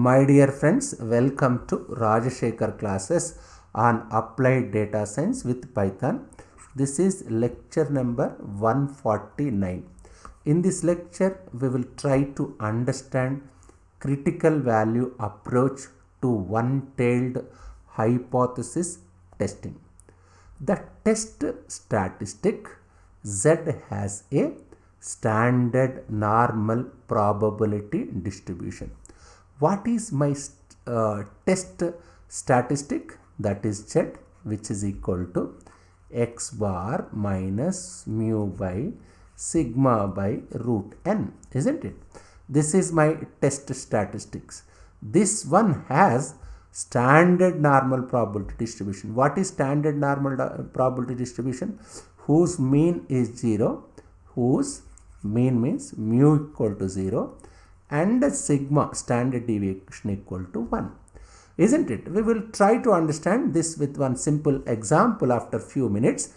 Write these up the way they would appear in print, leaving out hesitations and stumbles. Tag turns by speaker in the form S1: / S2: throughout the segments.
S1: My dear friends, welcome to Rajashekhar classes on applied data science with Python. This is lecture number 149. In this lecture, we will try to understand critical value approach to one-tailed hypothesis testing. The test statistic Z has a standard normal probability distribution. What is my test statistic? That is Z, which is equal to x bar minus mu by sigma by root n, isn't it? This is my test statistics. This one has standard normal probability distribution. What is standard normal probability distribution? Whose mean is 0, whose mean means mu equal to 0 and sigma standard deviation equal to 1, isn't it? We will try to understand this with one simple example after few minutes.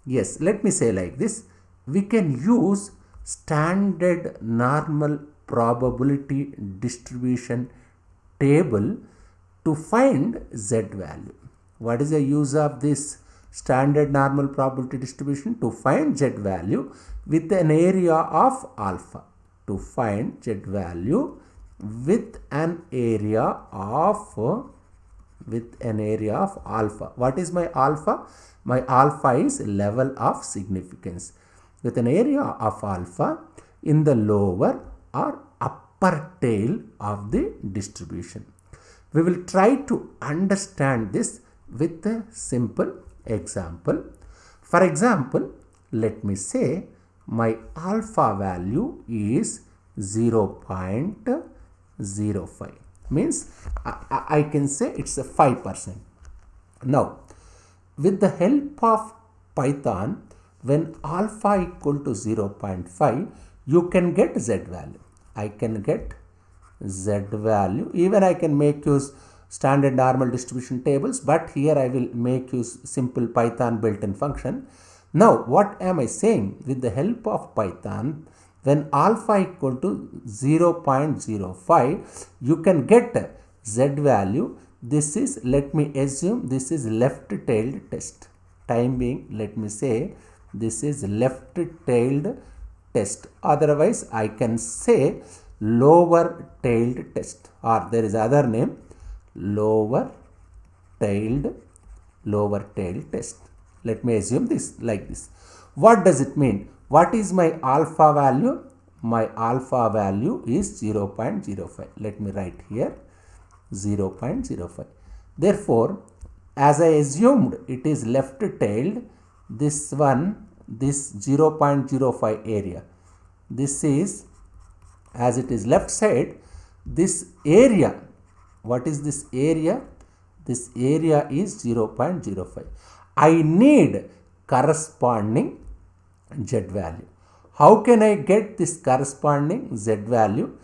S1: Yes, let me say like this. We can use standard normal probability distribution table to find Z value. What is the use of this standard normal probability distribution? To find Z value with an area of alpha. To find Z value with an area of alpha. What is my alpha? My alpha is level of significance. With an area of alpha in the lower or upper tail of the distribution. We will try to understand this with a simple example. For example, let me say my alpha value is 0.05, means I can say it's a 5%. Now, with the help of Python, when alpha equal to 0.5, you can get Z value. I can get Z value. Even I can make use standard normal distribution tables, but here I will make use simple Python built-in function. Now, what am I saying? With the help of Python, when alpha equal to 0.05, you can get Z value. This is, let me assume, this is left-tailed test. Time being, let me say, this is left-tailed test. Otherwise, I can say lower-tailed test, or there is other name, lower-tailed test. Let me assume this like this. What does it mean? What is my alpha value? My alpha value is 0.05. Let me write here 0.05. Therefore, as I assumed it is left-tailed, this 0.05 area. This is, as it is left side, this area. What is this area? This area is 0.05. I need corresponding Z value. How can I get this corresponding Z value?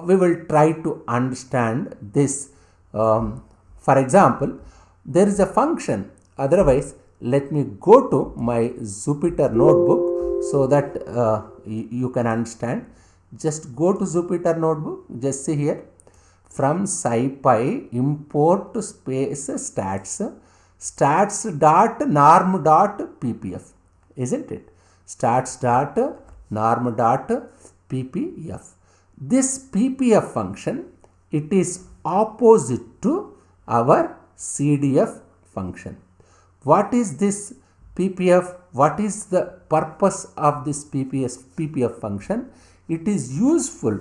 S1: We will try to understand this. For example, there is a function. Otherwise, let me go to my Jupyter notebook so that you can understand. Just go to Jupyter notebook. Just see here. From SciPy import space stats.norm.ppf, isn't it? Stats.norm.ppf. This ppf function, it is opposite to our CDF function. What is this ppf? What is the purpose of this ppf function? It is useful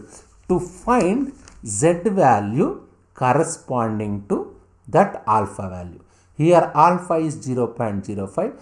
S1: to find Z value corresponding to that alpha value. Here alpha is 0.05.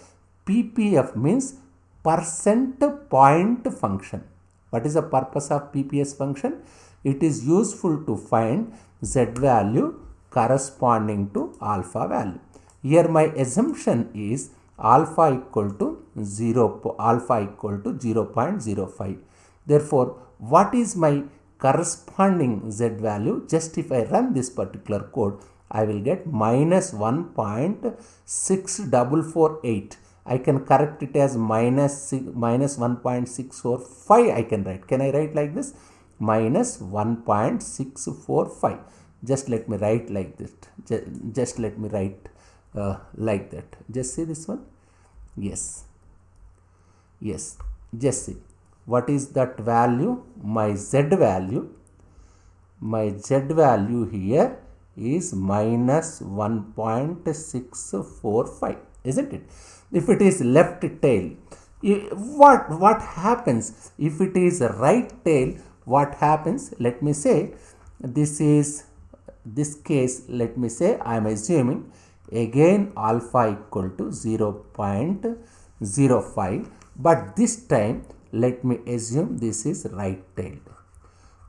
S1: ppf means percent point function. What is the purpose of ppf function? It is useful to find Z value corresponding to alpha value. Here my assumption is alpha equal to 0.05. Therefore, what is my corresponding Z value? Just if I run this particular code, I will get minus 1.6448. I can correct it as minus 1.645. I can write. Can I write like this? Minus 1.645. Just let me write like this. Just let me write like that. Just see this one. Yes. Yes. Just see. What is that value? My z value. My z value here is minus 1.645, isn't it? If it is left tail, what happens? If it is right tail, what happens? Let me say this case, let me say I am assuming again alpha equal to 0.05, but this time let me assume this is right tailed.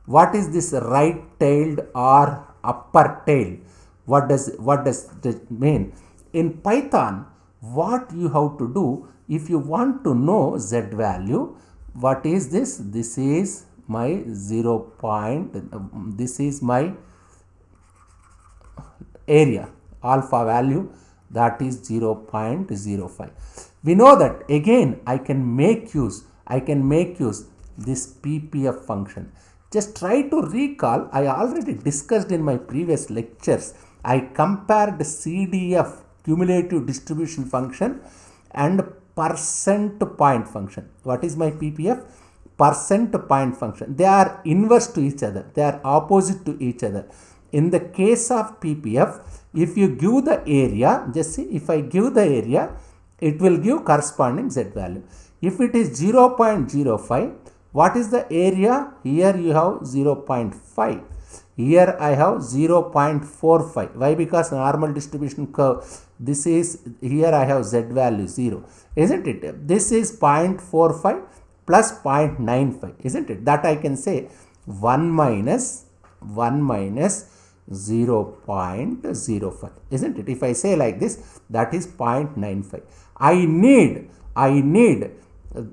S1: What is this right tailed or upper tail? What does it mean? In Python, what you have to do, if you want to know z value, what is this? This is my this is my area, alpha value, that is 0.05. We know that again I can make use this PPF function. Just try to recall, I already discussed in my previous lectures. I compared CDF, cumulative distribution function, and percent point function. What is my PPF? Percent point function. They are inverse to each other. They are opposite to each other. In the case of PPF, if you give the area, just see, if I give the area, it will give corresponding z value. If it is 0.05, what is the area? Here you have 0.5. Here I have 0.45. Why? Because normal distribution curve. This is, here I have z value 0. Isn't it? This is 0.45 plus 0.95. Isn't it? That I can say 1 minus 0.05. Isn't it? If I say like this, that is 0.95. I need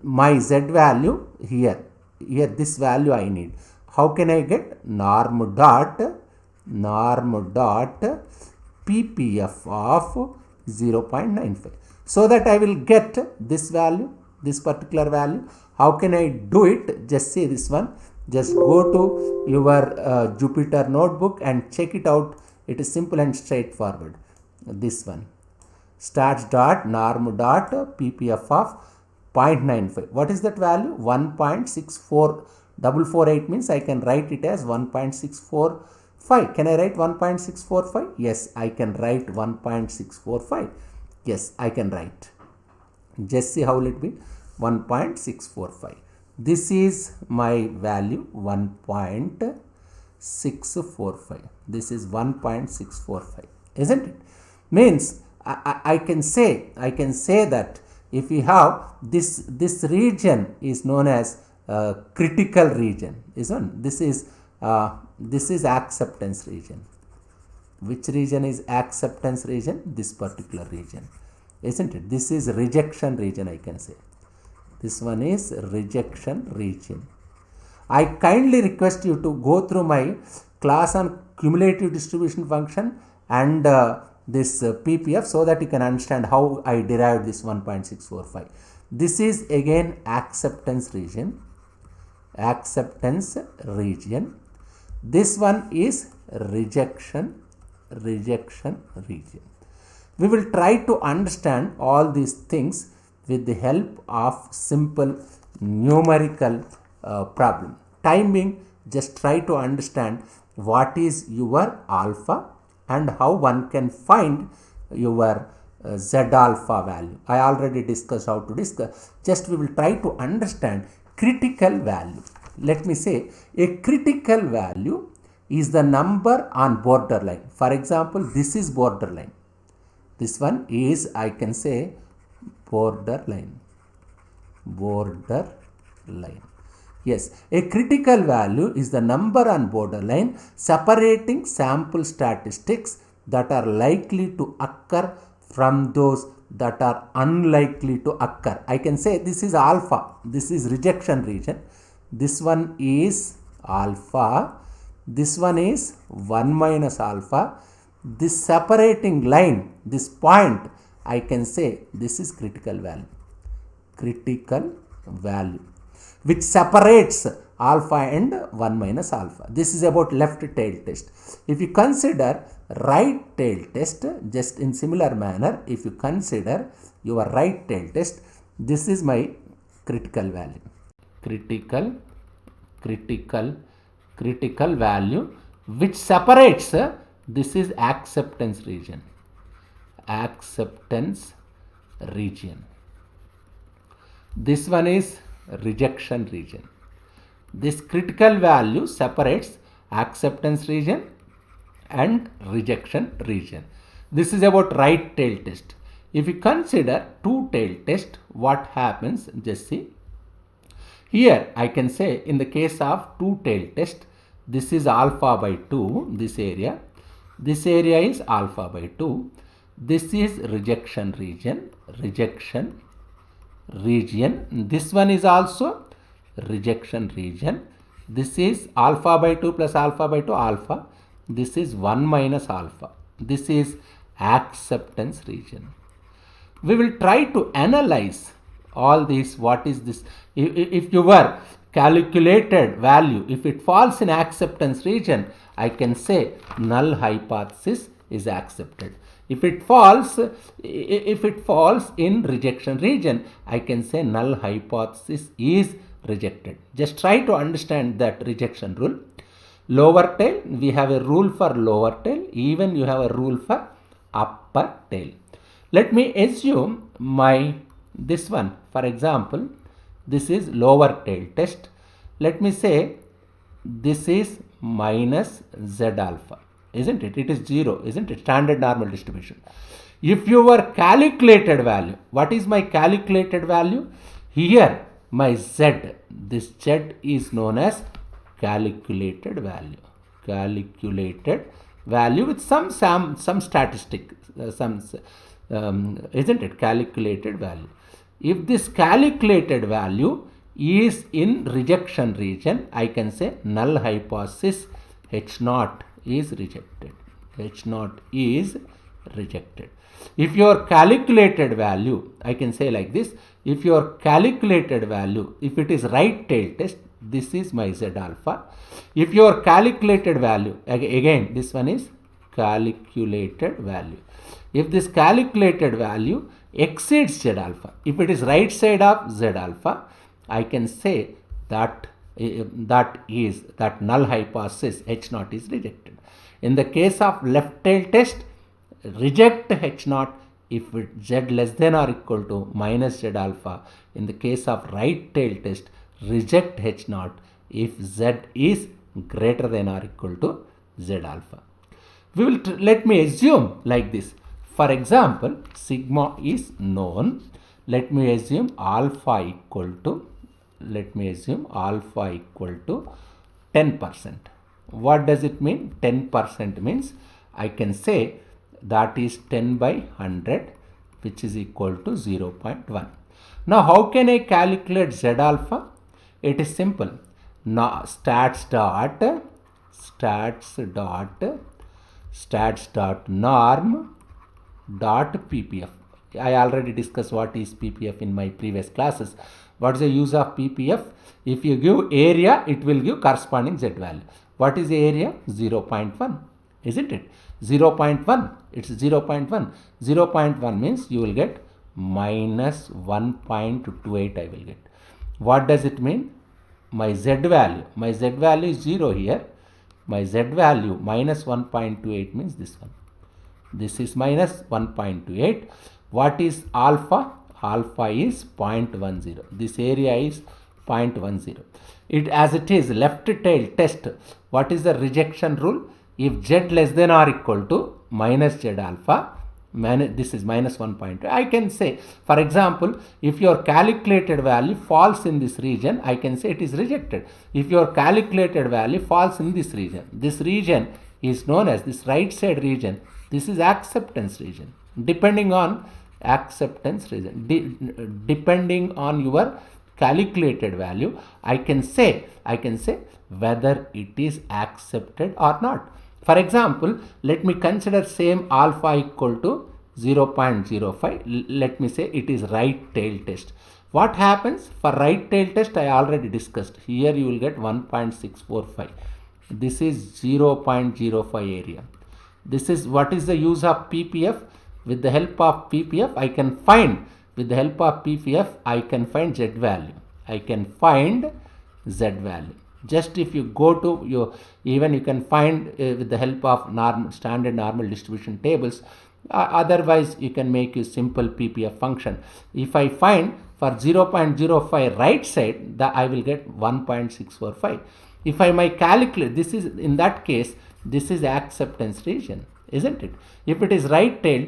S1: my z value here this value I need. How can I get? Norm dot PPF of 0.95, so that I will get this value, this particular value. How can I do it? Just see this one. Just go to your Jupyter notebook and check it out. It is simple and straightforward. This one, stats dot norm dot PPF of 0.95. What is that value? 1.64448 means I can write it as 1.645. Can I write 1.645? Yes, I can write 1.645. Yes, I can write. Just see how will it be? 1.645. This is my value, 1.645. This is 1.645. Isn't it? Means I can say that if we have this region is known as critical region, isn't? This is acceptance region. Which region is acceptance region? This particular region, isn't it? This is rejection region, I can say. This one is rejection region. I kindly request you to go through my class on cumulative distribution function and this PPF, so that you can understand how I derived this 1.645. This is again acceptance region. This one is rejection region. We will try to understand all these things with the help of simple numerical problem. Time being, just try to understand what is your alpha and how one can find your z alpha value. I already discussed how to discuss. Just we will try to understand critical value. Let me say a critical value is the number on borderline. For example, this is borderline. This one is, I can say, borderline. Yes, a critical value is the number on borderline separating sample statistics that are likely to occur from those that are unlikely to occur. I can say this is alpha. This is rejection region. This one is alpha. This one is 1 minus alpha. This separating line, this point, I can say this is critical value, which separates alpha and 1 minus alpha. This is about left tail test. If you consider right tail test, just in similar manner, if you consider your right tail test, this is my critical value. Critical value which separates, this is acceptance region. This one is rejection region. This critical value separates acceptance region and rejection region. This is about right tail test. If you consider two tail test, what happens? Just see. Here I can say in the case of two tail test, this is alpha by 2, this area is alpha by 2. This is rejection region. This one is also rejection region. This is alpha by 2 plus alpha by 2 alpha. This is 1 minus alpha. This is acceptance region. We will try to analyze all these. What is this? If your calculated value, if it falls in acceptance region, I can say null hypothesis is accepted. If it falls in rejection region, I can say null hypothesis is rejected. Just try to understand that rejection rule. Lower tail, we have a rule for lower tail, even you have a rule for upper tail. Let me assume this one, for example, this is lower tail test. Let me say this is minus z alpha, isn't it? It is 0, isn't it? Standard normal distribution. If your calculated value, what is my calculated value? Here my z, this z is known as calculated value. With some statistic, isn't it? Calculated value. If this calculated value is in rejection region, I can say null hypothesis H0 is rejected. If your calculated value, I can say like this, if your calculated value, if it is right tail test, this is my z alpha. If your calculated value, again this one is calculated value. If this calculated value exceeds z alpha, if it is right side of z alpha, I can say that null hypothesis H0 is rejected. In the case of left tail test, reject H0 if z less than or equal to minus z alpha. In the case of right tail test, reject H0 if z is greater than or equal to z alpha. Let me assume like this. For example, sigma is known. Let me assume alpha equal to 10%. What does it mean? 10% means I can say that is 10 by 100, which is equal to 0.1. Now how can I calculate z alpha? It is simple. Now stats dot norm dot ppf. I already discussed what is ppf in my previous classes. What is the use of ppf? If you give area, it will give corresponding z value. What is the area? 0.1, isn't it? 0.1, it's 0.1. 0.1 means you will get minus 1.28 I will get. What does it mean? My z value is 0 here. My z value minus 1.28 means this one. This is minus 1.28. What is alpha? Alpha is 0.10. This area is 0.10. As it is left tail test, what is the rejection rule? If z less than or equal to minus z alpha, this is minus 1.2. I can say, for example, if your calculated value falls in this region, I can say it is rejected. If your calculated value falls in this region is known as this right side region. This is acceptance region. Depending on acceptance region, depending on your calculated value, I can say whether it is accepted or not. For example, let me consider same alpha equal to 0.05. Let me say it is right tail test. What happens for right tail test? I already discussed. Here you will get 1.645. This is 0.05 area. This is what is the use of PPF. With the help of PPF, I can find, with the help of PPF, I can find Z value. I can find Z value. Just if you go to your, even you can find with the help of standard normal distribution tables. Otherwise, you can make a simple PPF function. If I find for 0.05 right side, I will get 1.645. If I might calculate, this is, in that case, this is acceptance region, isn't it? If it is right tail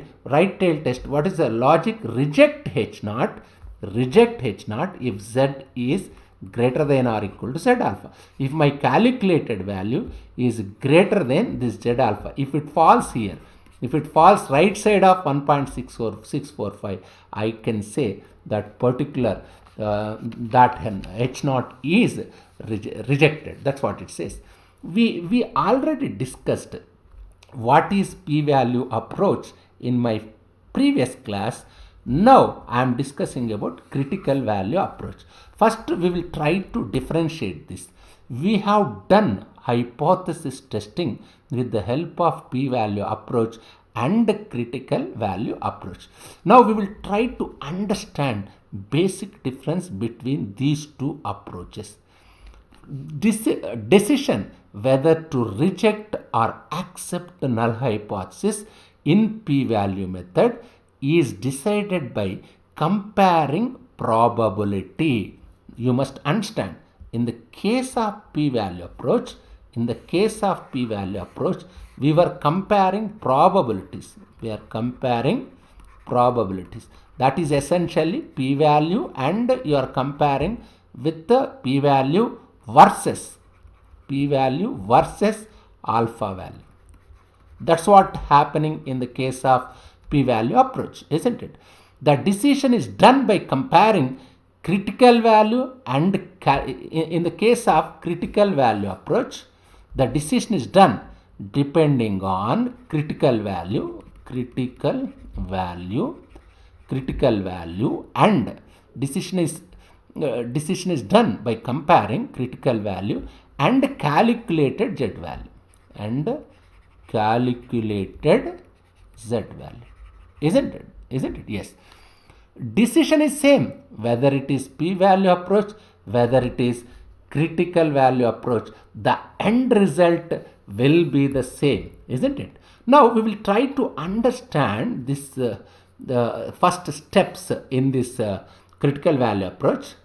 S1: test, what is the logic? Reject H naught if Z is greater than or equal to Z alpha. If my calculated value is greater than this Z alpha, if it falls here, if it falls right side of 1.645, I can say that particular that H naught is rejected. That's what it says. We already discussed what is p-value approach in my previous class. Now I am discussing about critical value approach. First, we will try to differentiate this. We have done hypothesis testing with the help of p-value approach and critical value approach. Now we will try to understand basic difference between these two approaches. Decision whether to reject or accept the null hypothesis in p-value method is decided by comparing probability. You must understand, in the case of p-value approach, we were comparing probabilities. That is essentially p-value, and you are comparing with the p-value versus alpha value. That's what happening in the case of p-value approach, isn't it? The decision is done by comparing critical value, and in the case of critical value approach, the decision is done depending on critical value, and decision is done by comparing critical value and calculated Z value, isn't it? Yes. Decision is same whether it is p-value approach, whether it is critical value approach. The end result will be the same, isn't it? Now we will try to understand this the first steps in this critical value approach.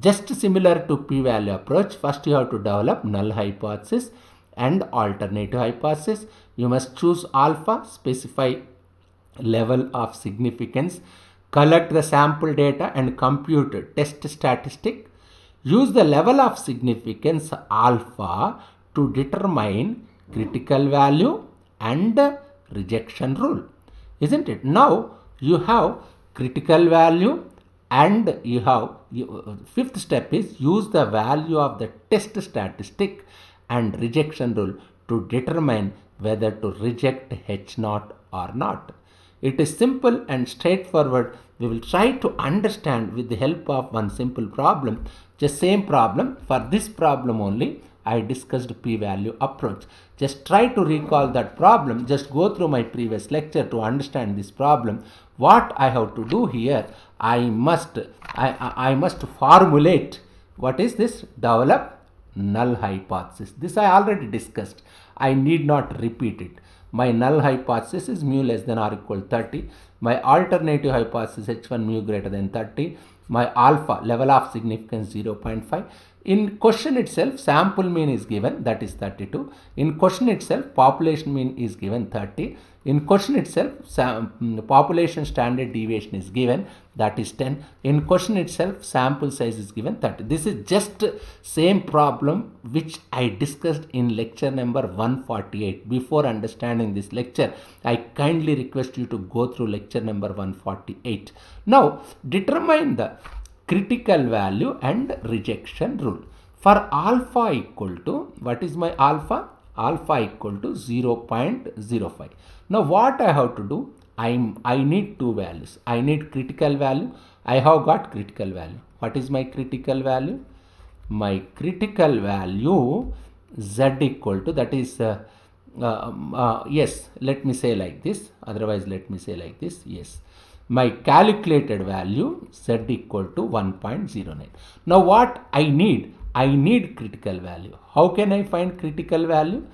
S1: Just similar to p-value approach, first you have to develop null hypothesis and alternative hypothesis. You must choose alpha, specify level of significance, collect the sample data and compute test statistic. Use the level of significance alpha to determine critical value and rejection rule, isn't it? Now you have critical value, and you have fifth step is use the value of the test statistic and rejection rule to determine whether to reject H naught or not. It is simple and straightforward. We will try to understand with the help of one simple problem. Just same problem. For this problem only, I discussed p-value approach. Just try to recall that problem. Just go through my previous lecture to understand this problem. What I have to do here, I must formulate, what is this? Develop null hypothesis. This I already discussed. I need not repeat it. My null hypothesis is mu less than or equal to 30. My alternative hypothesis h1 mu greater than 30. My alpha, level of significance 0.5. In question itself, sample mean is given, that is 32. In question itself, population mean is given 30. In question itself, population standard deviation is given, that is 10. In question itself, sample size is given 30. This is just same problem which I discussed in lecture number 148. Before understanding this lecture, I kindly request you to go through lecture number 148. Now, determine the critical value and rejection rule. For alpha equal to, what is my alpha? Alpha equal to 0.05. Now what I have to do? I need two values. I need critical value I have got critical value. What is my critical value? My critical value z equal to, that is yes, let me say like this, otherwise let me say like this. Yes, my calculated value z equal to 1.09. Now what I need? I need critical value. How can I find critical value?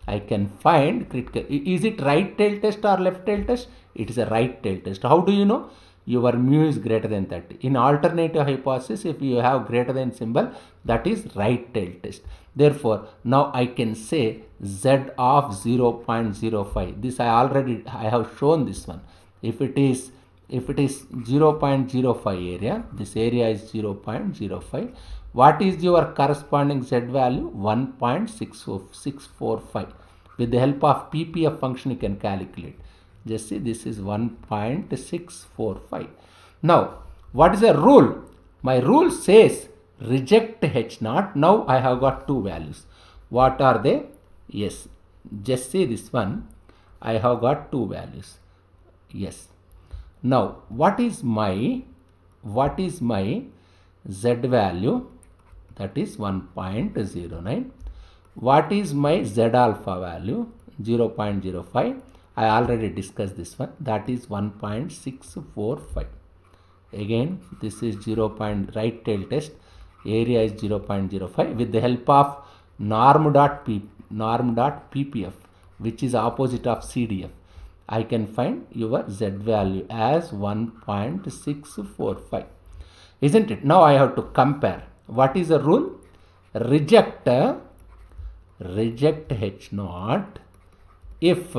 S1: I can find critical. Is it right tail test or left tail test? It is a right tail test. How do you know? Your mu is greater than 30. In alternative hypothesis, if you have greater than symbol, that is right tail test. Therefore, now I can say z of 0.05. This I have shown this one. If it is 0.05 area, this area is 0.05. What is your corresponding z value? 1.645. With the help of PPF function, you can calculate. Just see, this is 1.645. Now, what is the rule? My rule says reject H0. Now I have got two values. What are they? Yes, just see this one. I have got two values. Yes. Now, what is my z value? That is 1.09. What is my z alpha value? 0.05. I already discussed this one. That is 1.645. Again, this is 0. Right tail test. Area is 0.05. With the help of norm.ppf, which is opposite of CDF, I can find your z value as 1.645. Isn't it? Now I have to compare. What is the rule? Reject H0 if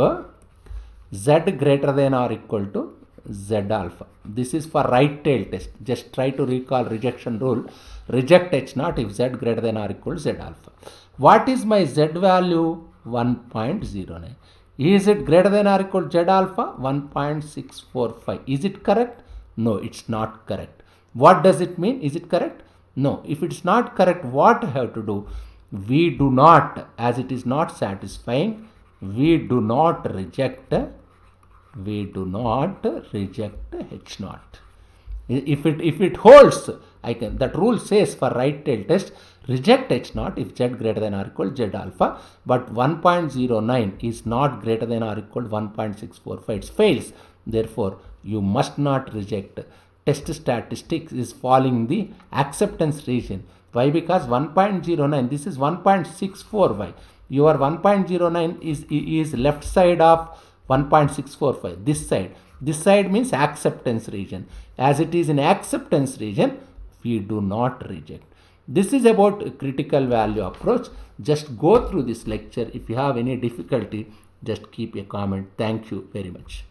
S1: z greater than or equal to z alpha. This is for right tail test. Just try to recall rejection rule. Reject H0 if z greater than or equal to z alpha. What is my z value? 1.09. Is it greater than or equal to z alpha? 1.645. Is it correct? No, it's not correct. What does it mean? Is it correct? No. If it's not correct, what I have to do? We do not, as it is not satisfying, we do not reject H0. If it holds, that rule says for right tail test, reject H0 if z greater than or equal to z alpha, but 1.09 is not greater than or equal to 1.645. It fails. Therefore, you must not reject. Test statistics is falling the acceptance region. Why? Because 1.09, this is 1.645. Your 1.09 is left side of 1.645. This side means acceptance region. As it is in acceptance region, we do not reject. This is about critical value approach. Just go through this lecture. If you have any difficulty, just keep a comment. Thank you very much.